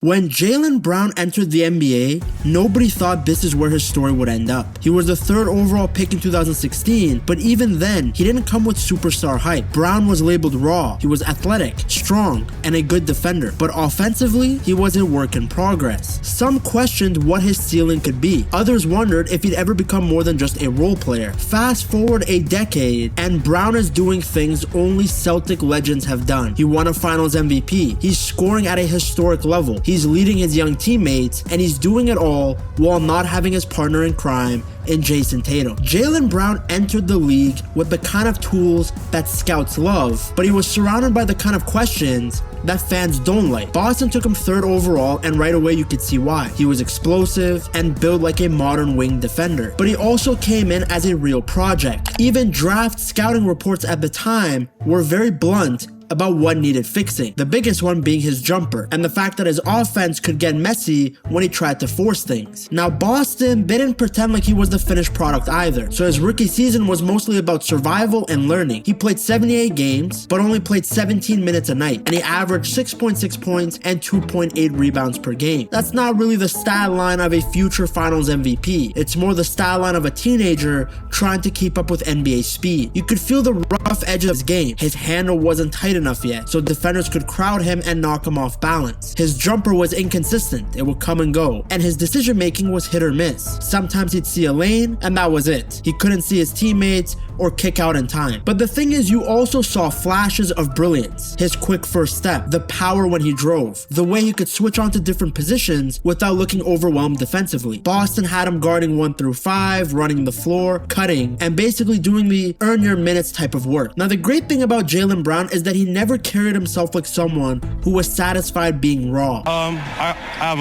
When Jaylen Brown entered the NBA, nobody thought this is where his story would end up. He was the 3rd overall pick in 2016, but even then, he didn't come with superstar hype. Brown was labeled raw, he was athletic, strong, and a good defender, but offensively, he was a work in progress. Some questioned what his ceiling could be. Others wondered if he'd ever become more than just a role player. Fast forward a decade, and Brown is doing things only Celtic legends have done. He won a Finals MVP, he's scoring at a historic level, he's leading his young teammates, and he's doing it all while not having his partner in crime in Jayson Tatum. Jaylen Brown entered the league with the kind of tools that scouts love, but he was surrounded by the kind of questions that fans don't like. Boston took him 3rd overall, and right away you could see why. He was explosive and built like a modern wing defender, but he also came in as a real project. Even draft scouting reports at the time were very blunt about what needed fixing, the biggest one being his jumper, and the fact that his offense could get messy when he tried to force things. Now Boston didn't pretend like he was the finished product either, so his rookie season was mostly about survival and learning. He played 78 games, but only played 17 minutes a night, and he averaged 6.6 points and 2.8 rebounds per game. That's not really the stat line of a future Finals MVP, it's more the stat line of a teenager trying to keep up with NBA speed. You could feel the rough edge of his game. His handle wasn't tight enough yet, so defenders could crowd him and knock him off balance. His jumper was inconsistent, it would come and go, and his decision making was hit or miss. Sometimes he'd see a lane, and that was it. He couldn't see his teammates or kick out in time. But the thing is, you also saw flashes of brilliance. His quick first step, the power when he drove, the way he could switch onto different positions without looking overwhelmed defensively. Boston had him guarding 1 through 5, running the floor, cutting, and basically doing the earn your minutes type of work. Now the great thing about Jaylen Brown is that he never carried himself like someone who was satisfied being raw. I have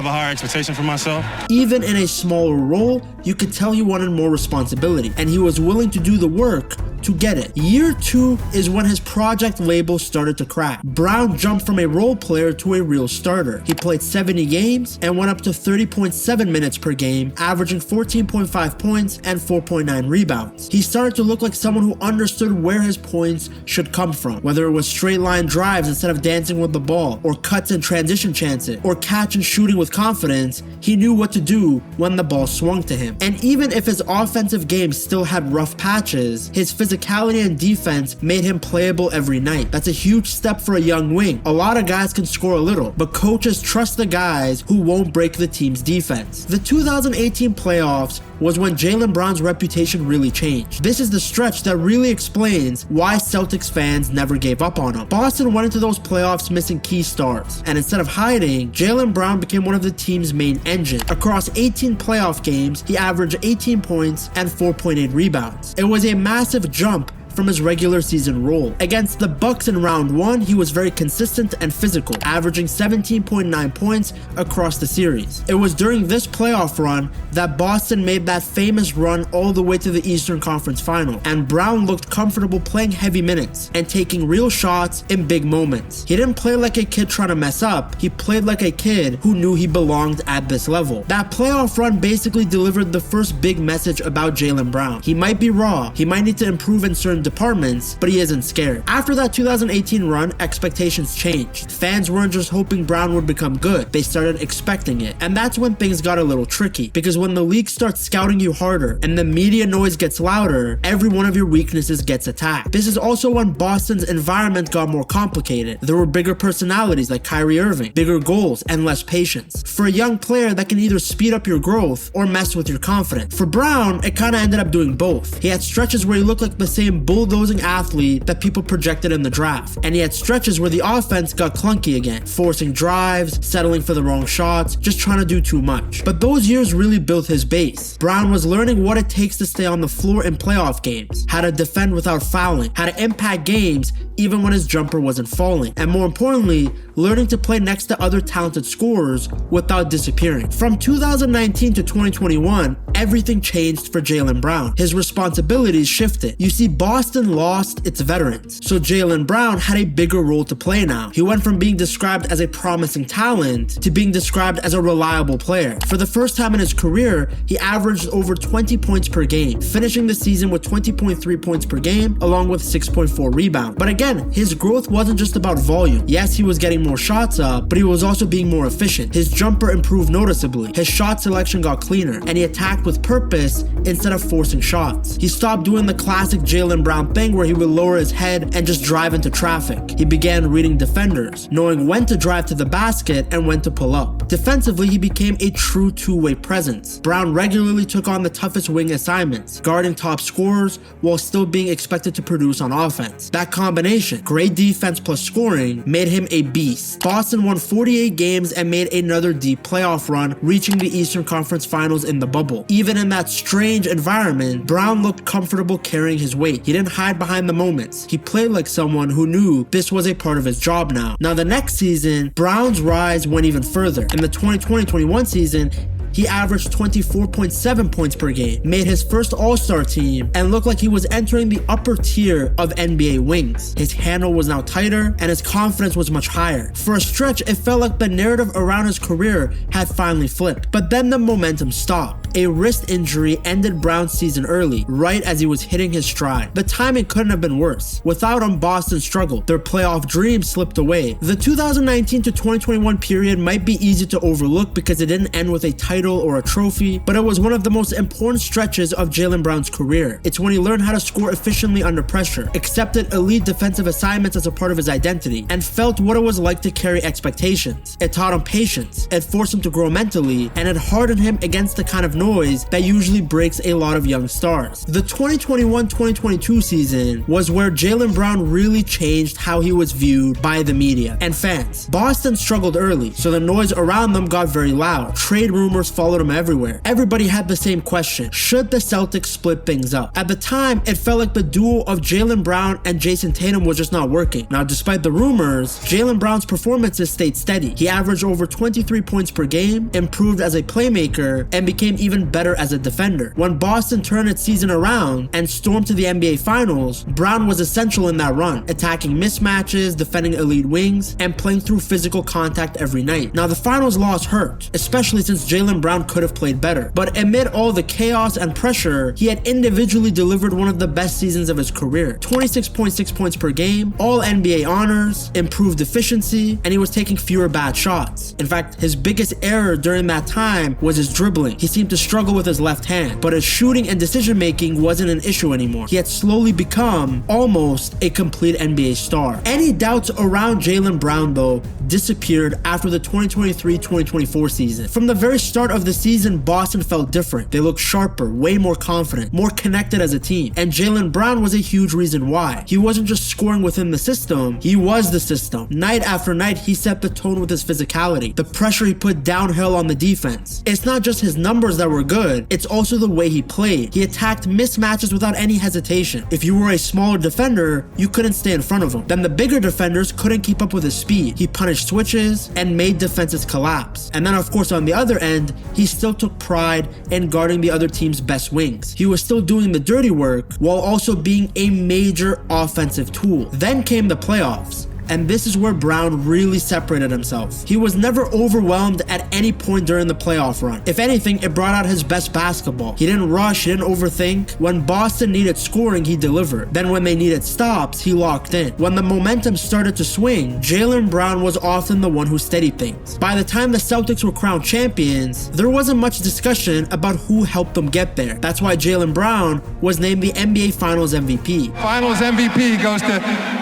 a higher expectation for myself. Even in a smaller role, you could tell he wanted more responsibility, and he was willing to do the work to get it. Year 2 is when his project label started to crack. Brown jumped from a role player to a real starter. He played 70 games and went up to 30.7 minutes per game, averaging 14.5 points and 4.9 rebounds. He started to look like someone who understood where his points should come from, whether it was straight line drives instead of dancing with the ball, or cuts and transition chances, or catch and shooting with confidence. He knew what to do when the ball swung to him. And even if his offensive game still had rough patches, his physicality and defense made him playable every night. That's a huge step for a young wing. A lot of guys can score a little, but coaches trust the guys who won't break the team's defense. The 2018 playoffs was when Jaylen Brown's reputation really changed. This is the stretch that really explains why Celtics fans never gave up on him. Boston went into those playoffs missing key stars, and instead of hiding, Jaylen Brown became one of the team's main engines. Across 18 playoff games, he averaged 18 points and 4.8 rebounds. It was a massive jump from his regular season role. Against the Bucks in round 1, he was very consistent and physical, averaging 17.9 points across the series. It was during this playoff run that Boston made that famous run all the way to the Eastern Conference Final, and Brown looked comfortable playing heavy minutes and taking real shots in big moments. He didn't play like a kid trying to mess up, he played like a kid who knew he belonged at this level. That playoff run basically delivered the first big message about Jaylen Brown. He might be raw, he might need to improve in certain departments, but he isn't scared. After that 2018 run, expectations changed. Fans weren't just hoping Brown would become good, they started expecting it. And that's when things got a little tricky, because when the league starts scouting you harder and the media noise gets louder, every one of your weaknesses gets attacked. This is also when Boston's environment got more complicated. There were bigger personalities like Kyrie Irving, bigger goals, and less patience. For a young player, that can either speed up your growth or mess with your confidence. For Brown, it kinda ended up doing both. He had stretches where he looked like the same bulldozing athlete that people projected in the draft, and he had stretches where the offense got clunky again, forcing drives, settling for the wrong shots, just trying to do too much. But those years really built his base. Brown was learning what it takes to stay on the floor in playoff games, how to defend without fouling, how to impact games even when his jumper wasn't falling, and more importantly, learning to play next to other talented scorers without disappearing. From 2019 to 2021, everything changed for Jaylen Brown. His responsibilities shifted. You see, Boston lost its veterans, so Jaylen Brown had a bigger role to play now. He went from being described as a promising talent to being described as a reliable player. For the first time in his career, he averaged over 20 points per game, finishing the season with 20.3 points per game, along with 6.4 rebounds. But again, his growth wasn't just about volume. Yes, he was getting more more shots up, but he was also being more efficient. His jumper improved noticeably, his shot selection got cleaner, and he attacked with purpose instead of forcing shots. He stopped doing the classic Jaylen Brown thing where he would lower his head and just drive into traffic. He began reading defenders, knowing when to drive to the basket and when to pull up. Defensively, he became a true two-way presence. Brown regularly took on the toughest wing assignments, guarding top scorers while still being expected to produce on offense. That combination, great defense plus scoring, made him a beast. Boston won 48 games and made another deep playoff run, reaching the Eastern Conference Finals in the bubble. Even in that strange environment, Brown looked comfortable carrying his weight. He didn't hide behind the moments. He played like someone who knew this was a part of his job now. Now the next season, Brown's rise went even further. In the 2020-21 season, he averaged 24.7 points per game, made his first All-Star team, and looked like he was entering the upper tier of NBA wings. His handle was now tighter, and his confidence was much higher. For a stretch, it felt like the narrative around his career had finally flipped. But then the momentum stopped. A wrist injury ended Brown's season early, right as he was hitting his stride. The timing couldn't have been worse. Without him, Boston struggled. Their playoff dreams slipped away. The 2019 to 2021 period might be easy to overlook because it didn't end with a title or a trophy, but it was one of the most important stretches of Jaylen Brown's career. It's when he learned how to score efficiently under pressure, accepted elite defensive assignments as a part of his identity, and felt what it was like to carry expectations. It taught him patience, it forced him to grow mentally, and it hardened him against the kind of noise that usually breaks a lot of young stars. The 2021-2022 season was where Jaylen Brown really changed how he was viewed by the media and fans. Boston struggled early, so the noise around them got very loud. Trade rumors followed him everywhere. Everybody had the same question: should the Celtics split things up? At the time, it felt like the duo of Jaylen Brown and Jayson Tatum was just not working. Now, despite the rumors, Jaylen Brown's performances stayed steady. He averaged over 23 points per game, improved as a playmaker, and became even better as a defender. When Boston turned its season around and stormed to the NBA Finals, Brown was essential in that run, attacking mismatches, defending elite wings, and playing through physical contact every night. Now, the Finals loss hurt, especially since Jaylen Brown could have played better. But amid all the chaos and pressure, he had individually delivered one of the best seasons of his career. 26.6 points per game, all NBA honors, improved efficiency, and he was taking fewer bad shots. In fact, his biggest error during that time was his dribbling. He seemed to struggle with his left hand, but his shooting and decision making wasn't an issue anymore. He had slowly become almost a complete NBA star. Any doubts around Jaylen Brown, though, disappeared after the 2023-2024 season. From the very start of the season, Boston felt different. They looked sharper, way more confident, more connected as a team. And Jaylen Brown was a huge reason why. He wasn't just scoring within the system, he was the system. Night after night, he set the tone with his physicality, the pressure he put downhill on the defense. It's not just his numbers that were good, it's also the way he played. He attacked mismatches without any hesitation. If you were a smaller defender, you couldn't stay in front of him. Then the bigger defenders couldn't keep up with his speed. He punished switches and made defenses collapse. And then of course on the other end, he still took pride in guarding the other team's best wings. He was still doing the dirty work while also being a major offensive tool. Then came the playoffs. And this is where Brown really separated himself. He was never overwhelmed at any point during the playoff run. If anything, it brought out his best basketball. He didn't rush, he didn't overthink. When Boston needed scoring, he delivered. Then when they needed stops, he locked in. When the momentum started to swing, Jaylen Brown was often the one who steadied things. By the time the Celtics were crowned champions, there wasn't much discussion about who helped them get there. That's why Jaylen Brown was named the NBA Finals MVP. Finals MVP goes to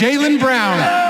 Jaylen Brown.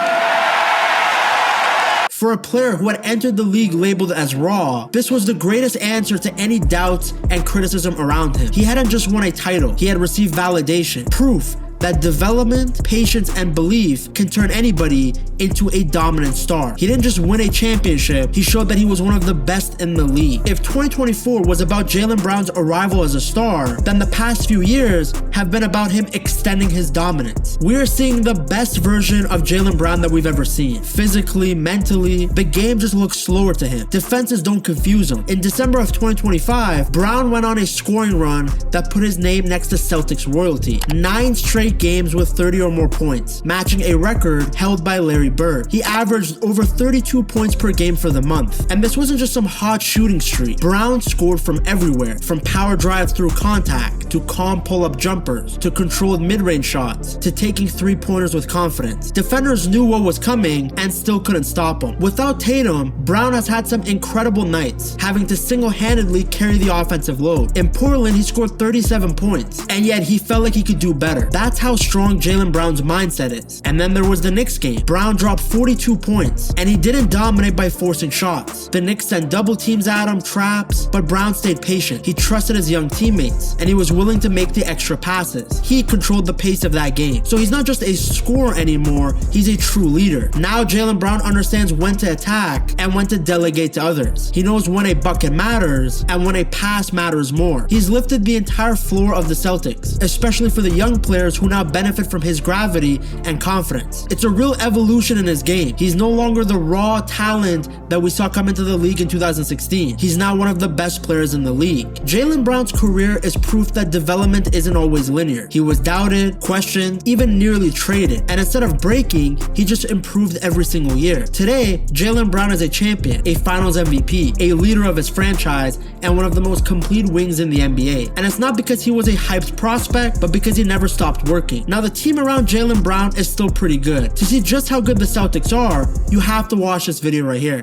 For a player who had entered the league labeled as raw, this was the greatest answer to any doubts and criticism around him. He hadn't just won a title, he had received validation, proof that development, patience, and belief can turn anybody into a dominant star. He didn't just win a championship, he showed that he was one of the best in the league. If 2024 was about Jaylen Brown's arrival as a star, then the past few years have been about him extending his dominance. We're seeing the best version of Jaylen Brown that we've ever seen. Physically, mentally, the game just looks slower to him. Defenses don't confuse him. In December of 2025, Brown went on a scoring run that put his name next to Celtics royalty. 9 straight straight games with 30 or more points, matching a record held by Larry Bird. He averaged over 32 points per game for the month. And this wasn't just some hot shooting streak. Brown scored from everywhere, from power drives through contact, to calm pull-up jumpers, to controlled mid-range shots, to taking three-pointers with confidence. Defenders knew what was coming and still couldn't stop him. Without Tatum, Brown has had some incredible nights, having to single-handedly carry the offensive load. In Portland, he scored 37 points, and yet he felt like he could do better. That's how strong Jaylen Brown's mindset is. And then there was the Knicks game. Brown dropped 42 points, and he didn't dominate by forcing shots. The Knicks sent double teams at him, traps, but Brown stayed patient. He trusted his young teammates, and he was willing to make the extra passes. He controlled the pace of that game. So he's not just a scorer anymore, he's a true leader. Now Jaylen Brown understands when to attack and when to delegate to others. He knows when a bucket matters and when a pass matters more. He's lifted the entire floor of the Celtics, especially for the young players who now benefit from his gravity and confidence. It's a real evolution in his game. He's no longer the raw talent that we saw come into the league in 2016. He's now one of the best players in the league. Jaylen Brown's career is proof that development isn't always linear. He was doubted, questioned, even nearly traded, and instead of breaking, he just improved every single year. Today, Jaylen Brown is a champion, a finals MVP, a leader of his franchise, and one of the most complete wings in the NBA. And it's not because he was a hyped prospect, but because he never stopped working. Now the team around Jaylen Brown is still pretty good. To see just how good the Celtics are, you have to watch this video right here.